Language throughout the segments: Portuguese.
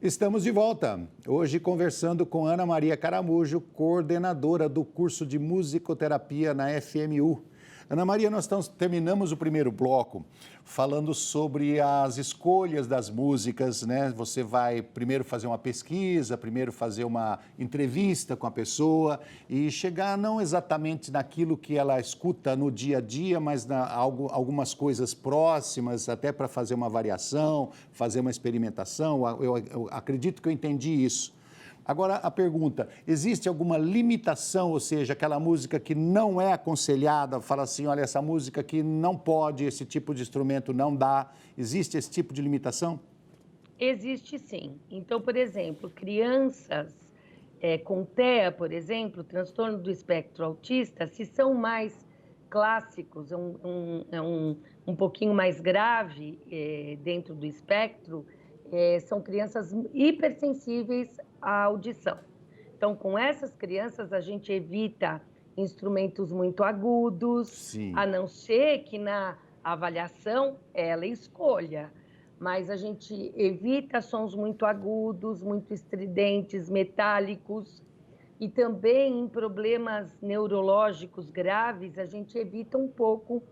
Estamos de volta, hoje conversando com Ana Maria Caramujo, coordenadora do curso de musicoterapia na FMU. Ana Maria, terminamos o primeiro bloco falando sobre as escolhas das músicas, né? Você vai primeiro fazer uma pesquisa, primeiro fazer uma entrevista com a pessoa e chegar não exatamente naquilo que ela escuta no dia a dia, mas algumas coisas próximas, até para fazer uma variação, fazer uma experimentação. Eu acredito que eu entendi isso. Agora, a pergunta, existe alguma limitação, ou seja, aquela música que não é aconselhada, fala assim, olha, essa música aqui não pode, esse tipo de instrumento não dá, existe esse tipo de limitação? Existe sim. Então, por exemplo, crianças com TEA, por exemplo, transtorno do espectro autista, se são mais clássicos, um pouquinho mais grave dentro do espectro, são crianças hipersensíveis à audição. Então, com essas crianças, a gente evita instrumentos muito agudos, Sim. a não ser que na avaliação ela escolha. Mas a gente evita sons muito agudos, muito estridentes, metálicos. E também em problemas neurológicos graves, a gente evita um pouco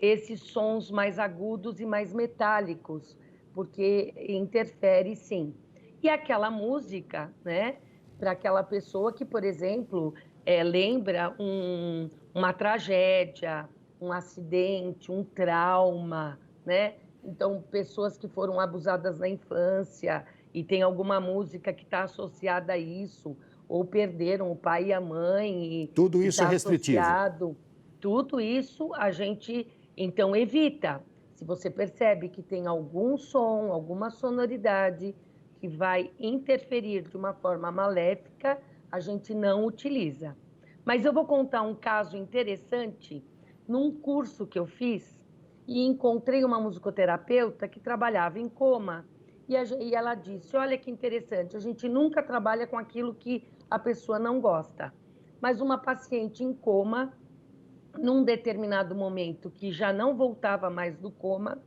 esses sons mais agudos e mais metálicos, porque interfere sim. E aquela música, né, para aquela pessoa que, por exemplo, lembra uma tragédia, um acidente, um trauma, né? Então, pessoas que foram abusadas na infância e tem alguma música que está associada a isso, ou perderam o pai e a mãe. Tudo isso é tá restritivo. associado. Tudo isso a gente, então, evita. Se você percebe que tem algum som, alguma sonoridade que vai interferir de uma forma maléfica, a gente não utiliza. Mas eu vou contar um caso interessante num curso que eu fiz e encontrei uma musicoterapeuta que trabalhava em coma e ela disse, olha que interessante, a gente nunca trabalha com aquilo que a pessoa não gosta. Mas uma paciente em coma, num determinado momento que já não voltava mais do coma,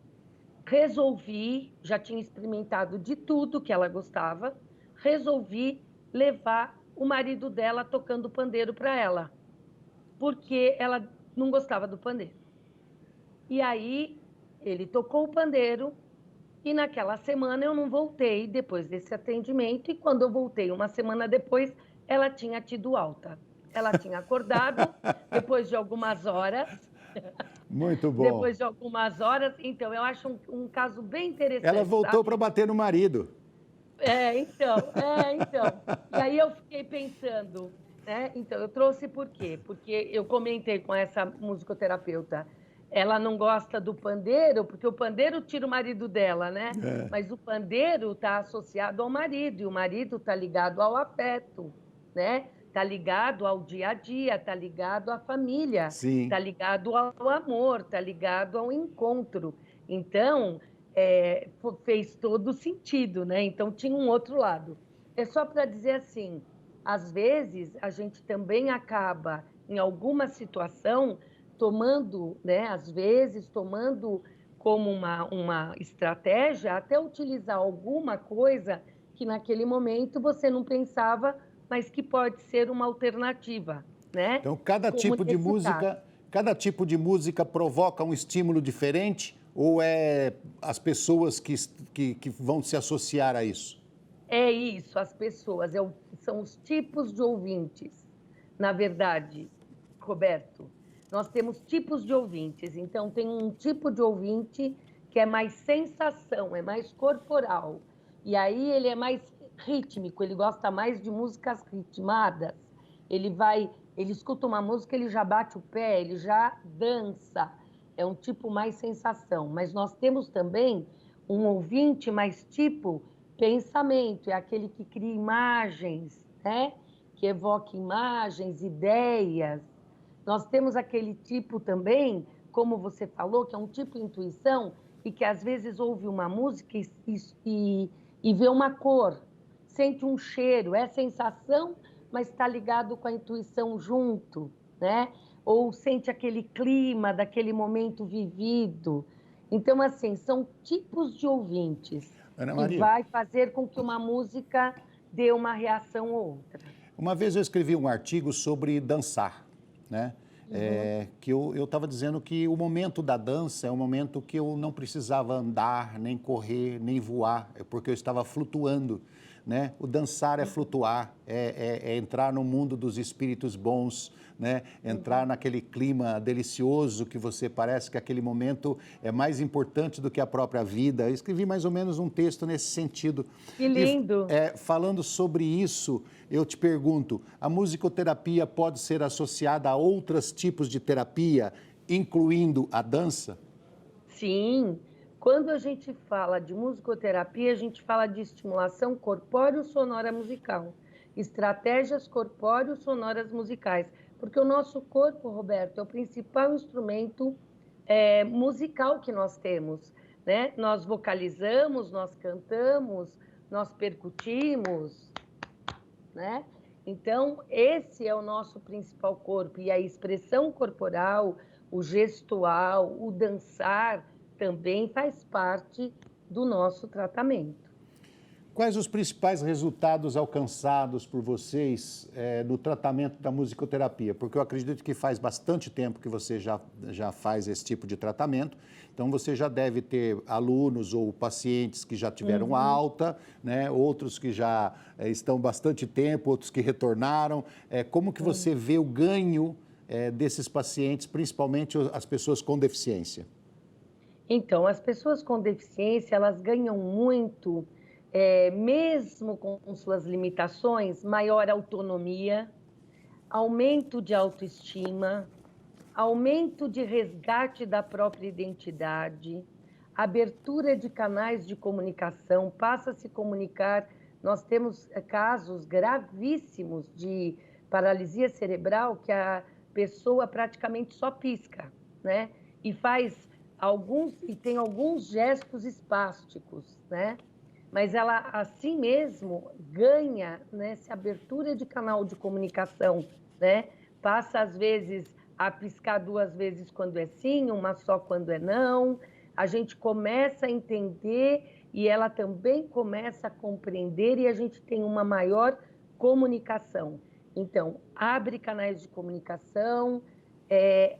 já tinha experimentado de tudo que ela gostava, resolvi levar o marido dela tocando pandeiro para ela, porque ela não gostava do pandeiro. E aí ele tocou o pandeiro e naquela semana eu não voltei depois desse atendimento e quando eu voltei uma semana depois, ela tinha tido alta. Ela tinha acordado depois de algumas horas. Muito bom. Depois de algumas horas, então eu acho um caso bem interessante. Ela voltou para bater no marido. Então. E aí eu fiquei pensando, né? Então, eu trouxe por quê? Porque eu comentei com essa musicoterapeuta, ela não gosta do pandeiro, porque o pandeiro tira o marido dela, né? Mas o pandeiro está associado ao marido, e o marido está ligado ao afeto, né? Está ligado ao dia a dia, está ligado à família, está ligado ao amor, está ligado ao encontro. Então, fez todo sentido, né? Então, tinha um outro lado. É só para dizer assim, às vezes, a gente também acaba, em alguma situação, tomando, né? Às vezes, tomando como uma estratégia, até utilizar alguma coisa que naquele momento você não pensava, mas que pode ser uma alternativa, né? Então, cada tipo de música provoca um estímulo diferente ou é as pessoas que vão se associar a isso? É isso, as pessoas, são os tipos de ouvintes. Na verdade, Roberto, nós temos tipos de ouvintes. Então, tem um tipo de ouvinte que é mais sensação, é mais corporal. E aí ele é mais rítmico, ele gosta mais de músicas ritmadas. Ele escuta uma música, ele já bate o pé, ele já dança. É um tipo mais sensação. Mas nós temos também um ouvinte mais tipo pensamento, é aquele que cria imagens, né? Que evoca imagens, ideias. Nós temos aquele tipo também, como você falou, que é um tipo intuição e que às vezes ouve uma música e vê uma cor, sente um cheiro, é sensação, mas está ligado com a intuição junto, né? Ou sente aquele clima daquele momento vivido. Então, assim, são tipos de ouvintes. Ana que Maria, vai fazer com que uma música dê uma reação ou outra. uma vez eu escrevi um artigo sobre dançar, né? Que eu estava dizendo que o momento da dança é um momento que eu não precisava andar, nem correr, nem voar, porque eu estava flutuando, né? O dançar é flutuar, é entrar no mundo dos espíritos bons, né? Entrar naquele clima delicioso que você parece que aquele momento é mais importante do que a própria vida. Eu escrevi mais ou menos um texto nesse sentido. Que lindo! Falando sobre isso, eu te pergunto, a musicoterapia pode ser associada a outros tipos de terapia, incluindo a dança? Sim, quando a gente fala de musicoterapia, a gente fala de estimulação corpóreo-sonora musical, estratégias corpóreo-sonoras musicais, porque o nosso corpo, Roberto, é o principal instrumento musical que nós temos, né? Nós vocalizamos, nós cantamos, nós percutimos, né? Então, esse é o nosso principal corpo, e a expressão corporal, o gestual, o dançar também faz parte do nosso tratamento. Quais os principais resultados alcançados por vocês no tratamento da musicoterapia? Porque eu acredito que faz bastante tempo que você já faz esse tipo de tratamento, então você já deve ter alunos ou pacientes que já tiveram alta, né? Outros que já estão bastante tempo, outros que retornaram. Como que você vê o ganho desses pacientes, principalmente as pessoas com deficiência? Então, as pessoas com deficiência, elas ganham muito, mesmo com suas limitações, maior autonomia, aumento de autoestima, aumento de resgate da própria identidade, abertura de canais de comunicação, passa a se comunicar. Nós temos casos gravíssimos de paralisia cerebral que a pessoa praticamente só pisca, né? E tem alguns gestos espásticos, né? Mas ela assim mesmo ganha nessa abertura de canal de comunicação, né? Passa às vezes a piscar 2 vezes quando é sim, uma só quando é não. A gente começa a entender e ela também começa a compreender e a gente tem uma maior comunicação. Então, abre canais de comunicação,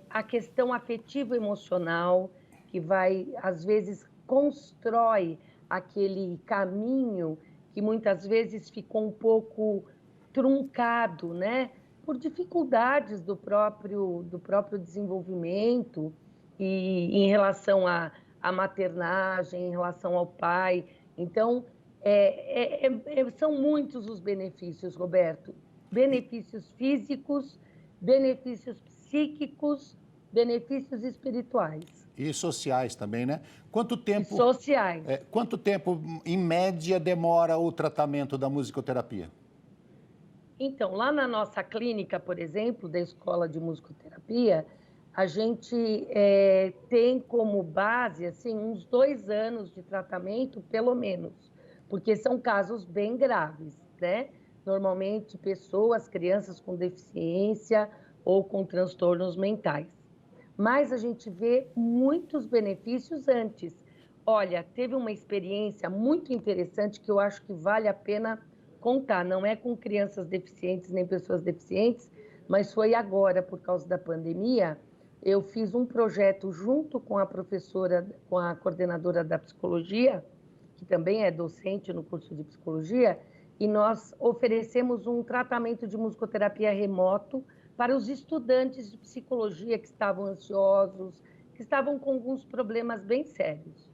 a questão afetivo-emocional, que vai, às vezes, constrói aquele caminho que muitas vezes ficou um pouco truncado, né? Por dificuldades do próprio desenvolvimento e em relação à maternagem, em relação ao pai. Então, são muitos os benefícios, Roberto. Benefícios físicos, benefícios psíquicos, benefícios espirituais. E sociais também, né? Quanto E tempo, sociais. quanto tempo, em média, demora o tratamento da musicoterapia? Então, lá na nossa clínica, por exemplo, da Escola de Musicoterapia, a gente tem como base assim, uns 2 anos de tratamento, pelo menos, porque são casos bem graves, né? Normalmente, pessoas, crianças com deficiência ou com transtornos mentais. Mas a gente vê muitos benefícios antes. Olha, teve uma experiência muito interessante que eu acho que vale a pena contar. Não é com crianças deficientes nem pessoas deficientes, mas foi agora, por causa da pandemia, eu fiz um projeto junto com a professora, com a coordenadora da psicologia, que também é docente no curso de psicologia, e nós oferecemos um tratamento de musicoterapia remoto para os estudantes de psicologia que estavam ansiosos, que estavam com alguns problemas bem sérios.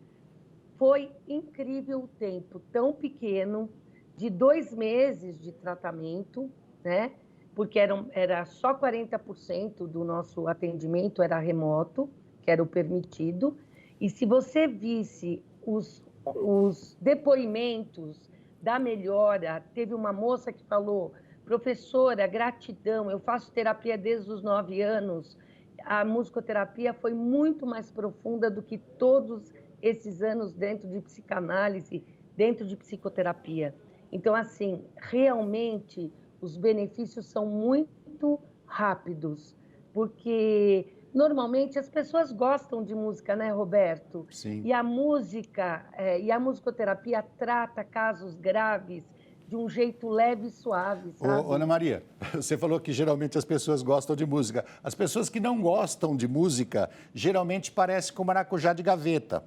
Foi incrível o tempo tão pequeno, de 2 meses de tratamento, né? Porque era só 40% do nosso atendimento era remoto, que era o permitido. E se você visse os depoimentos da melhora, teve uma moça que falou: professora, gratidão, eu faço terapia desde os 9 anos, a musicoterapia foi muito mais profunda do que todos esses anos dentro de psicanálise, dentro de psicoterapia. Então, assim, realmente os benefícios são muito rápidos, porque Normalmente as pessoas gostam de música, né, Roberto? Sim. E a música, e a musicoterapia trata casos graves de um jeito leve e suave, Ô, sabe? Ana Maria, você falou que geralmente as pessoas gostam de música. As pessoas que não gostam de música, geralmente parece com maracujá de gaveta.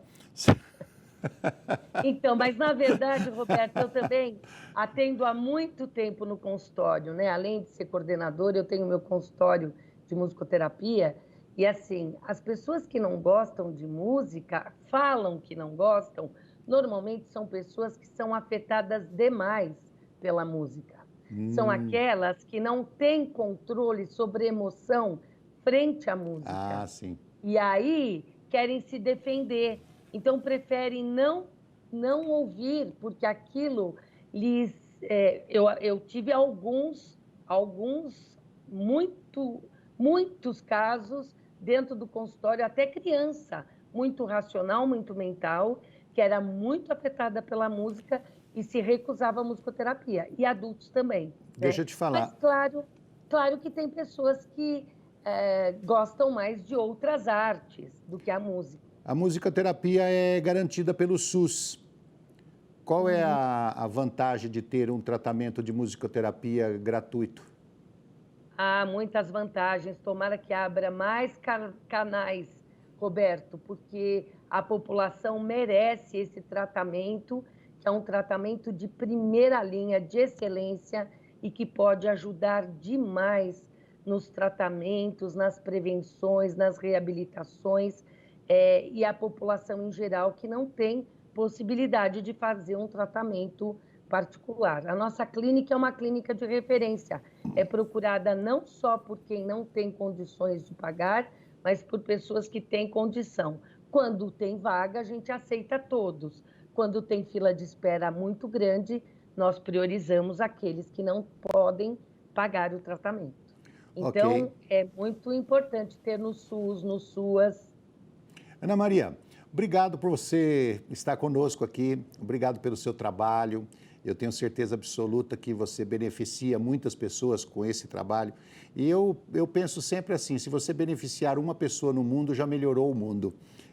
Então, mas na verdade, Roberto, eu também atendo há muito tempo no consultório, né? Além de ser coordenadora, eu tenho meu consultório de musicoterapia. E assim, as pessoas que não gostam de música, falam que não gostam, normalmente são pessoas que são afetadas demais pela música. São aquelas que não têm controle sobre a emoção frente à música. Ah, sim. E aí querem se defender. Então preferem não ouvir, porque aquilo lhes... eu tive muitos casos dentro do consultório, até criança, muito racional, muito mental, que era muito afetada pela música e se recusava à musicoterapia. E adultos também. Deixa Né? eu te falar. Mas claro que tem pessoas que gostam mais de outras artes do que a música. A musicoterapia é garantida pelo SUS. Qual é a vantagem de ter um tratamento de musicoterapia gratuito? Há muitas vantagens. Tomara que abra mais canais, Roberto, porque a população merece esse tratamento, que é um tratamento de primeira linha, de excelência, e que pode ajudar demais nos tratamentos, nas prevenções, nas reabilitações, e a população em geral que não tem possibilidade de fazer um tratamento particular. A nossa clínica é uma clínica de referência, é procurada não só por quem não tem condições de pagar, mas por pessoas que têm condição. Quando tem vaga, a gente aceita todos. Quando tem fila de espera muito grande, nós priorizamos aqueles que não podem pagar o tratamento. Então, é muito importante ter no SUS, no SUAS. Ana Maria, obrigado por você estar conosco aqui, obrigado pelo seu trabalho. Eu tenho certeza absoluta que você beneficia muitas pessoas com esse trabalho. E eu penso sempre assim, se você beneficiar uma pessoa no mundo, já melhorou o mundo,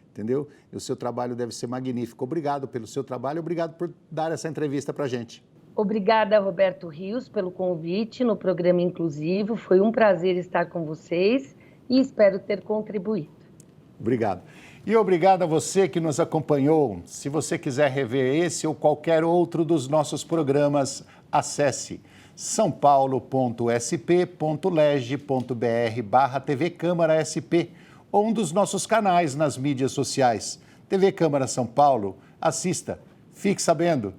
entendeu? E o seu trabalho deve ser magnífico. Obrigado pelo seu trabalho, obrigado por dar essa entrevista para a gente. Obrigada, Roberto Rios, pelo convite no programa Inclusivo. Foi um prazer estar com vocês e espero ter contribuído. Obrigado. E obrigado a você que nos acompanhou. Se você quiser rever esse ou qualquer outro dos nossos programas, acesse saopaulo.sp.leg.br/TV Câmara SP ou um dos nossos canais nas mídias sociais. TV Câmara São Paulo, assista, fique sabendo.